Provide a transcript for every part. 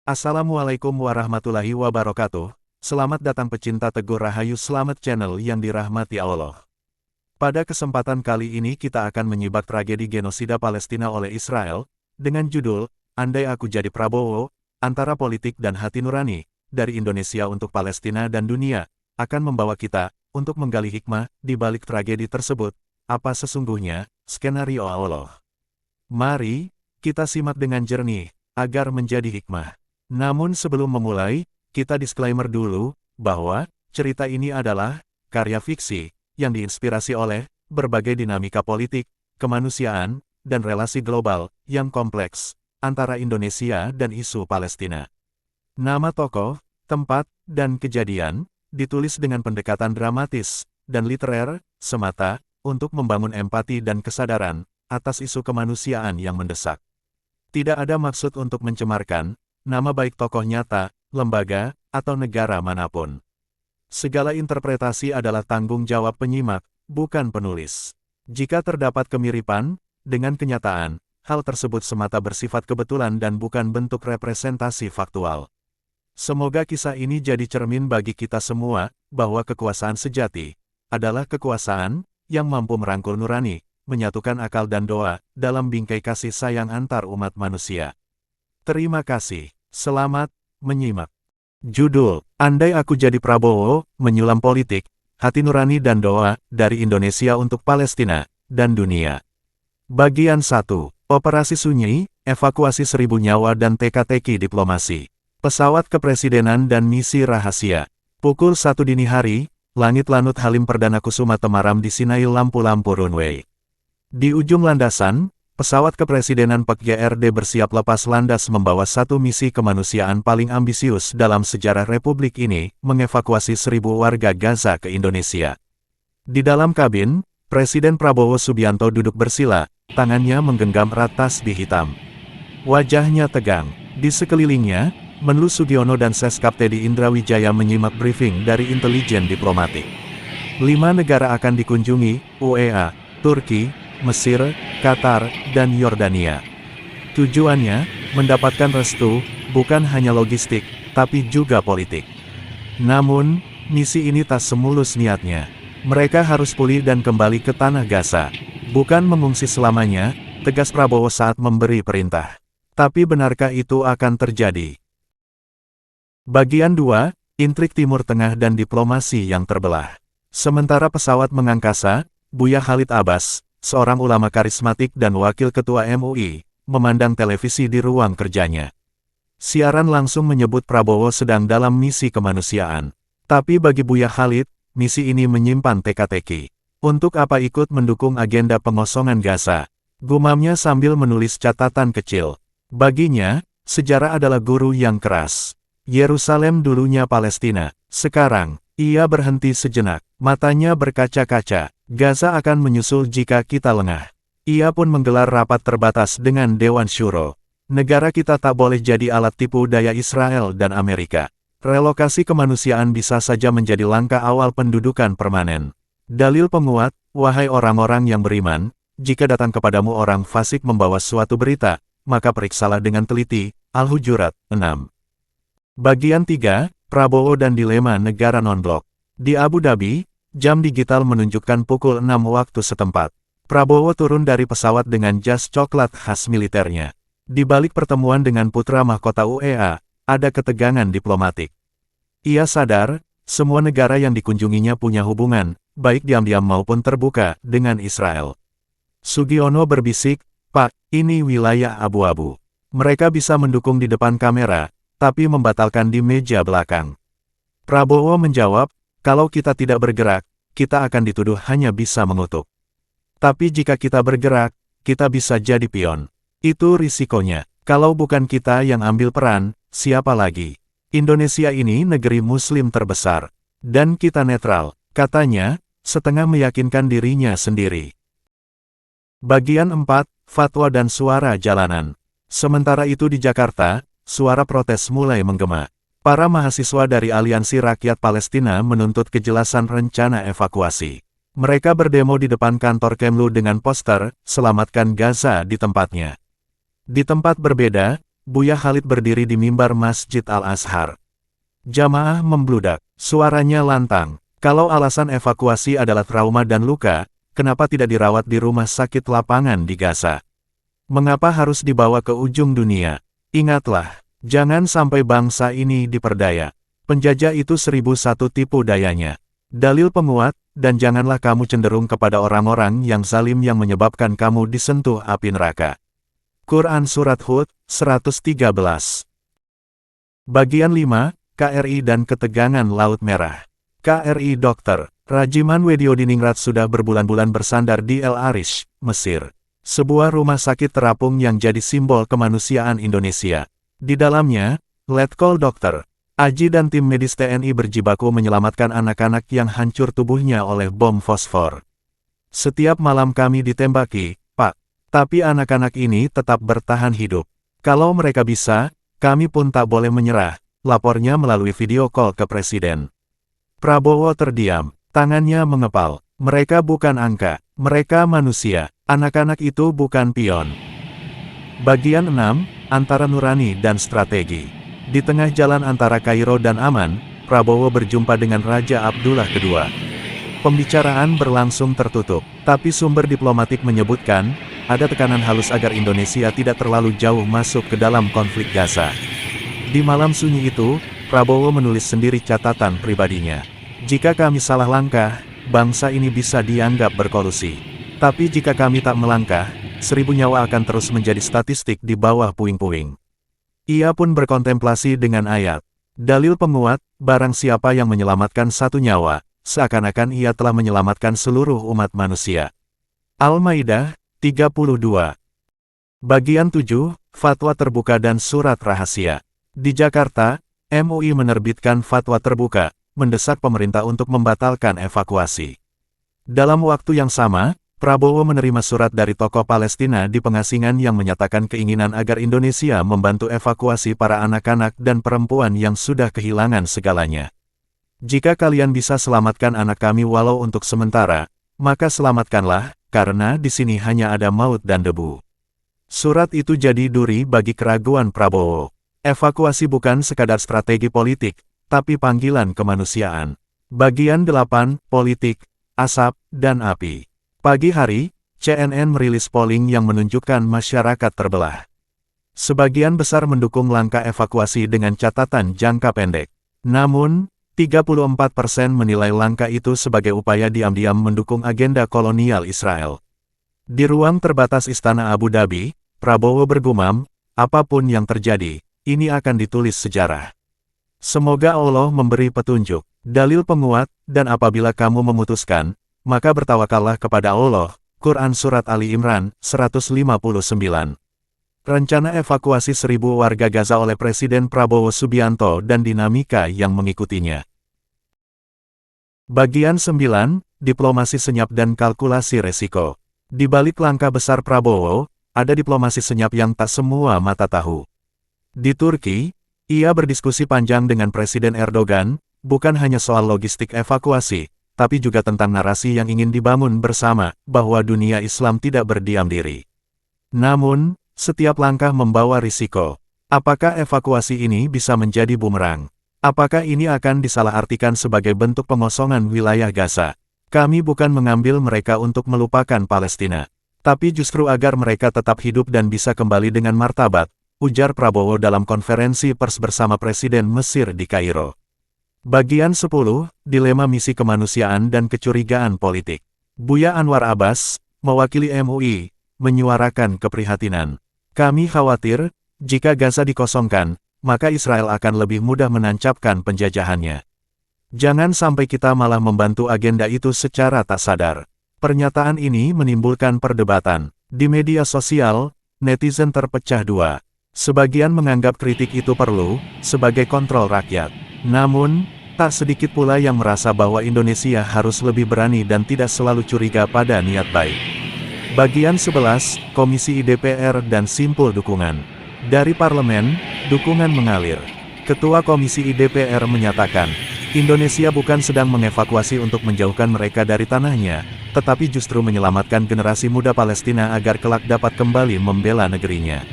Assalamualaikum warahmatullahi wabarakatuh. Selamat datang pecinta Teguh Rahayu Selamat channel yang dirahmati Allah. Pada kesempatan kali ini kita akan menyibak tragedi genosida Palestina oleh Israel, dengan judul, Andai Aku Jadi Prabowo, Antara Politik dan Hati Nurani, dari Indonesia untuk Palestina dan Dunia, akan membawa kita, untuk menggali hikmah, di balik tragedi tersebut, apa sesungguhnya, skenario Allah. Mari, kita simak dengan jernih, agar menjadi hikmah. Namun sebelum memulai, kita disclaimer dulu, bahwa, cerita ini adalah, karya fiksi, yang diinspirasi oleh, berbagai dinamika politik, kemanusiaan, dan relasi global, yang kompleks, antara Indonesia dan isu Palestina. Nama tokoh, tempat, dan kejadian, ditulis dengan pendekatan dramatis, dan literer, semata, untuk membangun empati dan kesadaran, atas isu kemanusiaan yang mendesak. Tidak ada maksud untuk mencemarkan, nama baik tokoh nyata, lembaga, atau negara manapun. Segala interpretasi adalah tanggung jawab penyimak, bukan penulis. Jika terdapat kemiripan dengan kenyataan, hal tersebut semata bersifat kebetulan dan bukan bentuk representasi faktual. Semoga kisah ini jadi cermin bagi kita semua, bahwa kekuasaan sejati adalah kekuasaan yang mampu merangkul nurani, menyatukan akal dan doa, dalam bingkai kasih sayang antar umat manusia. Terima kasih. Selamat menyimak. Judul, Andai Aku Jadi Prabowo, Menyulam Politik, Hati Nurani dan Doa, dari Indonesia untuk Palestina, dan Dunia. Bagian 1. Operasi Sunyi, Evakuasi 1000 Nyawa dan Teka-teki Diplomasi. Pesawat Kepresidenan dan Misi Rahasia. Pukul 1 dini hari, langit lanut Halim Perdana Kusuma temaram di sinai lampu-lampu runway. Di ujung landasan, pesawat Kepresidenan PKRD bersiap lepas landas membawa satu misi kemanusiaan paling ambisius dalam sejarah Republik ini, mengevakuasi 1000 warga Gaza ke Indonesia. Di dalam kabin, Presiden Prabowo Subianto duduk bersila, tangannya menggenggam erat tasbih hitam. Wajahnya tegang. Di sekelilingnya, Menlu Sugiono dan Seskap Teddy Indrawijaya menyimak briefing dari intelijen diplomatik. 5 negara akan dikunjungi, UEA, Turki, Mesir, Qatar, dan Yordania. Tujuannya, mendapatkan restu, bukan hanya logistik, tapi juga politik. Namun, misi ini tak semulus niatnya. Mereka harus pulih dan kembali ke tanah Gaza. Bukan mengungsi selamanya, tegas Prabowo saat memberi perintah. Tapi benarkah itu akan terjadi? Bagian 2, Intrik Timur Tengah dan Diplomasi yang Terbelah. Sementara pesawat mengangkasa, Buya Khalid Abbas, seorang ulama karismatik dan wakil ketua MUI, memandang televisi di ruang kerjanya. Siaran langsung menyebut Prabowo sedang dalam misi kemanusiaan. Tapi bagi Buya Khalid, misi ini menyimpan teka-teki. Untuk apa ikut mendukung agenda pengosongan Gaza? Gumamnya sambil menulis catatan kecil. Baginya, sejarah adalah guru yang keras. Yerusalem dulunya Palestina. Sekarang, ia berhenti sejenak. Matanya berkaca-kaca. Gaza akan menyusul jika kita lengah. Ia pun menggelar rapat terbatas dengan Dewan Syuro. Negara kita tak boleh jadi alat tipu daya Israel dan Amerika. Relokasi kemanusiaan bisa saja menjadi langkah awal pendudukan permanen. Dalil penguat, wahai orang-orang yang beriman, jika datang kepadamu orang fasik membawa suatu berita, maka periksalah dengan teliti. Al-Hujurat 6. Bagian 3, Prabowo dan Dilema Negara Non-Blok. Di Abu Dhabi, jam digital menunjukkan pukul 6 waktu setempat. Prabowo turun dari pesawat dengan jas coklat khas militernya. Di balik pertemuan dengan putra mahkota UEA, ada ketegangan diplomatik. Ia sadar, semua negara yang dikunjunginya punya hubungan, baik diam-diam maupun terbuka, dengan Israel. Sugiono berbisik, "Pak, ini wilayah abu-abu. Mereka bisa mendukung di depan kamera, tapi membatalkan di meja belakang." Prabowo menjawab, "Kalau kita tidak bergerak, kita akan dituduh hanya bisa mengutuk. Tapi jika kita bergerak, kita bisa jadi pion. Itu risikonya. Kalau bukan kita yang ambil peran, siapa lagi? Indonesia ini negeri muslim terbesar. Dan kita netral," katanya, setengah meyakinkan dirinya sendiri. Bagian 4, Fatwa dan Suara Jalanan. Sementara itu di Jakarta, suara protes mulai menggema. Para mahasiswa dari Aliansi Rakyat Palestina menuntut kejelasan rencana evakuasi. Mereka berdemo di depan kantor Kemlu dengan poster, "Selamatkan Gaza" di tempatnya. Di tempat berbeda, Buya Khalid berdiri di mimbar Masjid Al-Azhar. Jamaah membludak, suaranya lantang. Kalau alasan evakuasi adalah trauma dan luka, kenapa tidak dirawat di rumah sakit lapangan di Gaza? Mengapa harus dibawa ke ujung dunia? Ingatlah, jangan sampai bangsa ini diperdaya. Penjajah itu 1001 tipu dayanya. Dalil penguat, dan janganlah kamu cenderung kepada orang-orang yang zalim yang menyebabkan kamu disentuh api neraka. Quran Surat Hud, 113. Bagian 5, KRI dan Ketegangan Laut Merah. KRI Dr. Rajiman Wediodiningrat sudah berbulan-bulan bersandar di El Arish, Mesir. Sebuah rumah sakit terapung yang jadi simbol kemanusiaan Indonesia. Di dalamnya, Letkol Dr. Aji dan tim medis TNI berjibaku menyelamatkan anak-anak yang hancur tubuhnya oleh bom fosfor. Setiap malam kami ditembaki, Pak. Tapi anak-anak ini tetap bertahan hidup. Kalau mereka bisa, kami pun tak boleh menyerah, lapornya melalui video call ke Presiden. Prabowo terdiam, tangannya mengepal. Mereka bukan angka, mereka manusia. Anak-anak itu bukan pion. Bagian 6, antara nurani dan strategi. Di tengah jalan antara Kairo dan Amman, Prabowo berjumpa dengan Raja Abdullah II. Pembicaraan berlangsung tertutup, tapi sumber diplomatik menyebutkan, ada tekanan halus agar Indonesia tidak terlalu jauh masuk ke dalam konflik Gaza. Di malam sunyi itu, Prabowo menulis sendiri catatan pribadinya. Jika kami salah langkah, bangsa ini bisa dianggap berkolusi. Tapi jika kami tak melangkah, 1000 nyawa akan terus menjadi statistik di bawah puing-puing. Ia pun berkontemplasi dengan ayat. Dalil penguat, barang siapa yang menyelamatkan 1 nyawa, seakan-akan ia telah menyelamatkan seluruh umat manusia. Al-Maidah, 32. Bagian 7, Fatwa Terbuka dan Surat Rahasia. Di Jakarta, MUI menerbitkan fatwa terbuka, mendesak pemerintah untuk membatalkan evakuasi. Dalam waktu yang sama, Prabowo menerima surat dari tokoh Palestina di pengasingan yang menyatakan keinginan agar Indonesia membantu evakuasi para anak-anak dan perempuan yang sudah kehilangan segalanya. Jika kalian bisa selamatkan anak kami walau untuk sementara, maka selamatkanlah, karena di sini hanya ada maut dan debu. Surat itu jadi duri bagi keraguan Prabowo. Evakuasi bukan sekadar strategi politik, tapi panggilan kemanusiaan. Bagian 8, Politik, Asap, dan Api. Pagi hari, CNN merilis polling yang menunjukkan masyarakat terbelah. Sebagian besar mendukung langkah evakuasi dengan catatan jangka pendek. Namun, 34% menilai langkah itu sebagai upaya diam-diam mendukung agenda kolonial Israel. Di ruang terbatas Istana Abu Dhabi, Prabowo bergumam, apapun yang terjadi, ini akan ditulis sejarah. Semoga Allah memberi petunjuk, dalil penguat, dan apabila kamu memutuskan, maka bertawakallah kepada Allah. Quran Surat Ali Imran, 159. Rencana evakuasi 1000 warga Gaza oleh Presiden Prabowo Subianto dan dinamika yang mengikutinya. Bagian 9, Diplomasi Senyap dan Kalkulasi Resiko. Di balik langkah besar Prabowo, ada diplomasi senyap yang tak semua mata tahu. Di Turki, ia berdiskusi panjang dengan Presiden Erdogan, bukan hanya soal logistik evakuasi, tapi juga tentang narasi yang ingin dibangun bersama, bahwa dunia Islam tidak berdiam diri. Namun, setiap langkah membawa risiko. Apakah evakuasi ini bisa menjadi bumerang? Apakah ini akan disalahartikan sebagai bentuk pengosongan wilayah Gaza? Kami bukan mengambil mereka untuk melupakan Palestina, tapi justru agar mereka tetap hidup dan bisa kembali dengan martabat, ujar Prabowo dalam konferensi pers bersama Presiden Mesir di Kairo. Bagian 10, Dilema Misi Kemanusiaan dan Kecurigaan Politik. Buya Anwar Abbas, mewakili MUI, menyuarakan keprihatinan. Kami khawatir, jika Gaza dikosongkan, maka Israel akan lebih mudah menancapkan penjajahannya. Jangan sampai kita malah membantu agenda itu secara tak sadar. Pernyataan ini menimbulkan perdebatan. Di media sosial, netizen terpecah dua. Sebagian menganggap kritik itu perlu, sebagai kontrol rakyat. Namun, tak sedikit pula yang merasa bahwa Indonesia harus lebih berani dan tidak selalu curiga pada niat baik. Bagian 11, Komisi DPR dan Simpul Dukungan. Dari Parlemen, dukungan mengalir. Ketua Komisi DPR menyatakan, Indonesia bukan sedang mengevakuasi untuk menjauhkan mereka dari tanahnya, tetapi justru menyelamatkan generasi muda Palestina agar kelak dapat kembali membela negerinya.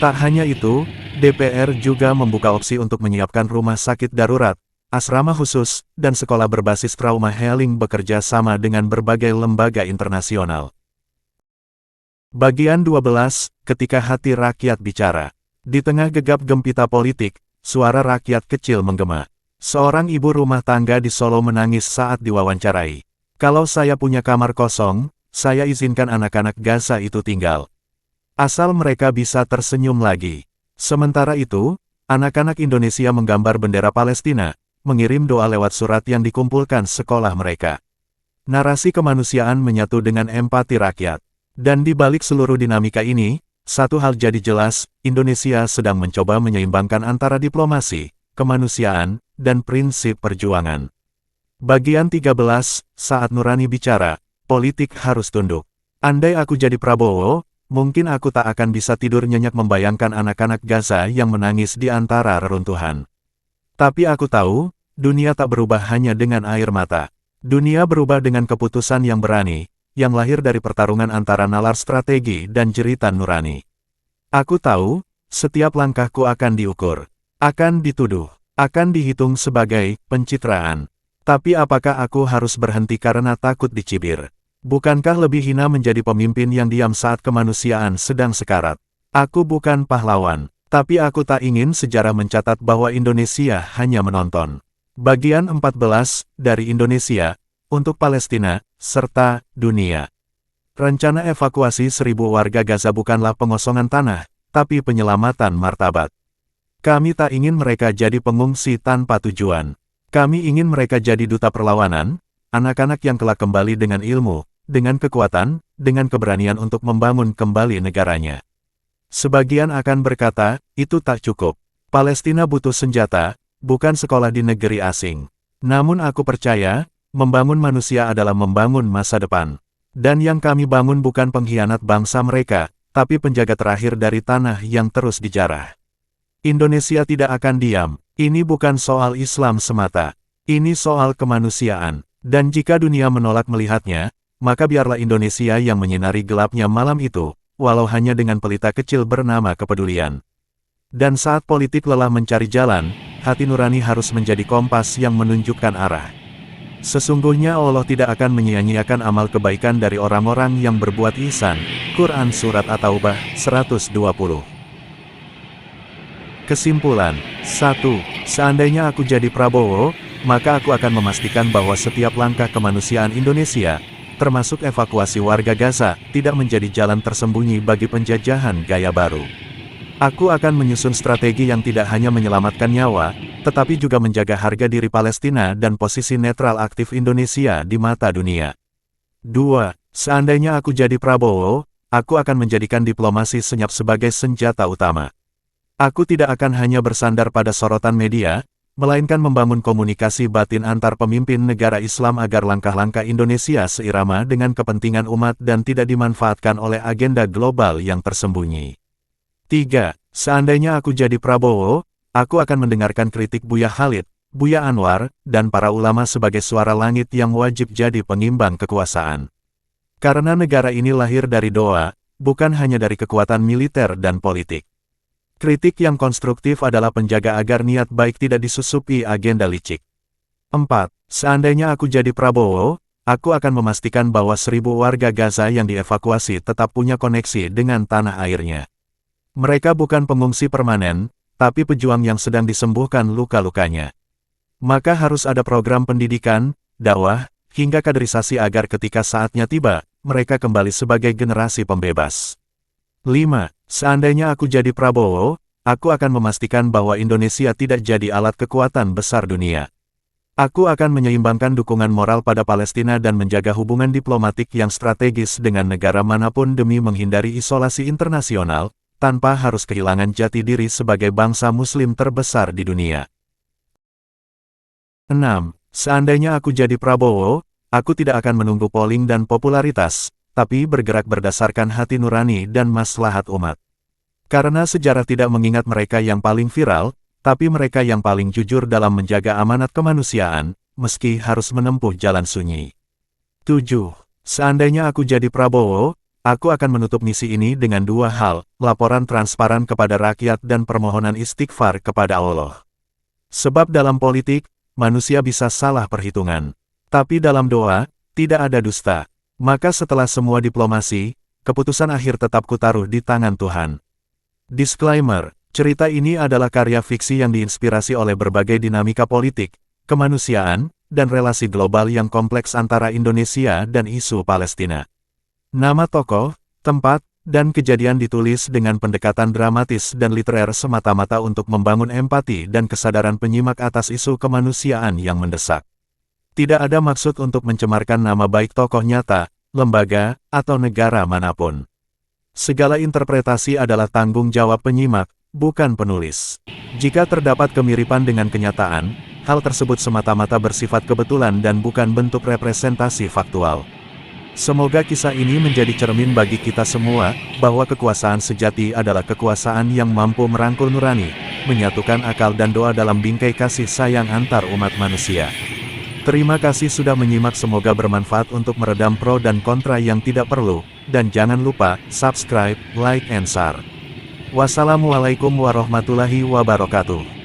Tak hanya itu, DPR juga membuka opsi untuk menyiapkan rumah sakit darurat, asrama khusus, dan sekolah berbasis trauma healing bekerja sama dengan berbagai lembaga internasional. Bagian 12, ketika hati rakyat bicara. Di tengah gegap gempita politik, suara rakyat kecil menggema. Seorang ibu rumah tangga di Solo menangis saat diwawancarai. Kalau saya punya kamar kosong, saya izinkan anak-anak Gaza itu tinggal. Asal mereka bisa tersenyum lagi. Sementara itu, anak-anak Indonesia menggambar bendera Palestina, mengirim doa lewat surat yang dikumpulkan sekolah mereka. Narasi kemanusiaan menyatu dengan empati rakyat. Dan di balik seluruh dinamika ini, satu hal jadi jelas, Indonesia sedang mencoba menyeimbangkan antara diplomasi, kemanusiaan, dan prinsip perjuangan. Bagian 13, saat nurani bicara, politik harus tunduk. Andai aku jadi Prabowo, mungkin aku tak akan bisa tidur nyenyak membayangkan anak-anak Gaza yang menangis di antara reruntuhan. Tapi aku tahu, dunia tak berubah hanya dengan air mata. Dunia berubah dengan keputusan yang berani, yang lahir dari pertarungan antara nalar strategi dan jeritan nurani. Aku tahu, setiap langkahku akan diukur, akan dituduh, akan dihitung sebagai pencitraan. Tapi apakah aku harus berhenti karena takut dicibir? Bukankah lebih hina menjadi pemimpin yang diam saat kemanusiaan sedang sekarat? Aku bukan pahlawan, tapi aku tak ingin sejarah mencatat bahwa Indonesia hanya menonton. Bagian 14, dari Indonesia, untuk Palestina, serta dunia. Rencana evakuasi 1.000 warga Gaza bukanlah pengosongan tanah, tapi penyelamatan martabat. Kami tak ingin mereka jadi pengungsi tanpa tujuan. Kami ingin mereka jadi duta perlawanan, anak-anak yang kelak kembali dengan ilmu, dengan kekuatan, dengan keberanian untuk membangun kembali negaranya. Sebagian akan berkata, itu tak cukup. Palestina butuh senjata, bukan sekolah di negeri asing. Namun aku percaya, membangun manusia adalah membangun masa depan. Dan yang kami bangun bukan pengkhianat bangsa mereka, tapi penjaga terakhir dari tanah yang terus dijarah. Indonesia tidak akan diam. Ini bukan soal Islam semata. Ini soal kemanusiaan. Dan jika dunia menolak melihatnya, maka biarlah Indonesia yang menyinari gelapnya malam itu, walau hanya dengan pelita kecil bernama kepedulian. Dan saat politik lelah mencari jalan, hati nurani harus menjadi kompas yang menunjukkan arah. Sesungguhnya Allah tidak akan menyia-nyiakan amal kebaikan dari orang-orang yang berbuat ihsan. Quran Surat At-Taubah 120. Kesimpulan, 1. Seandainya aku jadi Prabowo, maka aku akan memastikan bahwa setiap langkah kemanusiaan Indonesia, termasuk evakuasi warga Gaza, tidak menjadi jalan tersembunyi bagi penjajahan gaya baru. Aku akan menyusun strategi yang tidak hanya menyelamatkan nyawa, tetapi juga menjaga harga diri Palestina dan posisi netral aktif Indonesia di mata dunia. 2. Seandainya aku jadi Prabowo, aku akan menjadikan diplomasi senyap sebagai senjata utama. Aku tidak akan hanya bersandar pada sorotan media, melainkan membangun komunikasi batin antar pemimpin negara Islam agar langkah-langkah Indonesia seirama dengan kepentingan umat dan tidak dimanfaatkan oleh agenda global yang tersembunyi. 3. Seandainya aku jadi Prabowo, aku akan mendengarkan kritik Buya Khalid, Buya Anwar, dan para ulama sebagai suara langit yang wajib jadi pengimbang kekuasaan. Karena negara ini lahir dari doa, bukan hanya dari kekuatan militer dan politik. Kritik yang konstruktif adalah penjaga agar niat baik tidak disusupi agenda licik. 4. Seandainya aku jadi Prabowo, aku akan memastikan bahwa 1.000 warga Gaza yang dievakuasi tetap punya koneksi dengan tanah airnya. Mereka bukan pengungsi permanen, tapi pejuang yang sedang disembuhkan luka-lukanya. Maka harus ada program pendidikan, dakwah, hingga kaderisasi agar ketika saatnya tiba, mereka kembali sebagai generasi pembebas. 5. Seandainya aku jadi Prabowo, aku akan memastikan bahwa Indonesia tidak jadi alat kekuatan besar dunia. Aku akan menyeimbangkan dukungan moral pada Palestina dan menjaga hubungan diplomatik yang strategis dengan negara manapun demi menghindari isolasi internasional, tanpa harus kehilangan jati diri sebagai bangsa Muslim terbesar di dunia. 6. Seandainya aku jadi Prabowo, aku tidak akan menunggu polling dan popularitas, tapi bergerak berdasarkan hati nurani dan maslahat umat. Karena sejarah tidak mengingat mereka yang paling viral, tapi mereka yang paling jujur dalam menjaga amanat kemanusiaan, meski harus menempuh jalan sunyi. 7. Seandainya aku jadi Prabowo, Aku akan menutup misi ini dengan dua hal, laporan transparan kepada rakyat dan permohonan istighfar kepada Allah. Sebab dalam politik, manusia bisa salah perhitungan. Tapi dalam doa, tidak ada dusta. Maka setelah semua diplomasi, keputusan akhir tetap kutaruh di tangan Tuhan. Disclaimer, cerita ini adalah karya fiksi yang diinspirasi oleh berbagai dinamika politik, kemanusiaan, dan relasi global yang kompleks antara Indonesia dan isu Palestina. Nama tokoh, tempat, dan kejadian ditulis dengan pendekatan dramatis dan literer semata-mata untuk membangun empati dan kesadaran penyimak atas isu kemanusiaan yang mendesak. Tidak ada maksud untuk mencemarkan nama baik tokoh nyata, lembaga, atau negara manapun. Segala interpretasi adalah tanggung jawab penyimak, bukan penulis. Jika terdapat kemiripan dengan kenyataan, hal tersebut semata-mata bersifat kebetulan dan bukan bentuk representasi faktual. Semoga kisah ini menjadi cermin bagi kita semua, bahwa kekuasaan sejati adalah kekuasaan yang mampu merangkul nurani, menyatukan akal dan doa dalam bingkai kasih sayang antar umat manusia. Terima kasih sudah menyimak, semoga bermanfaat untuk meredam pro dan kontra yang tidak perlu, dan jangan lupa, subscribe, like and share. Wassalamualaikum warahmatullahi wabarakatuh.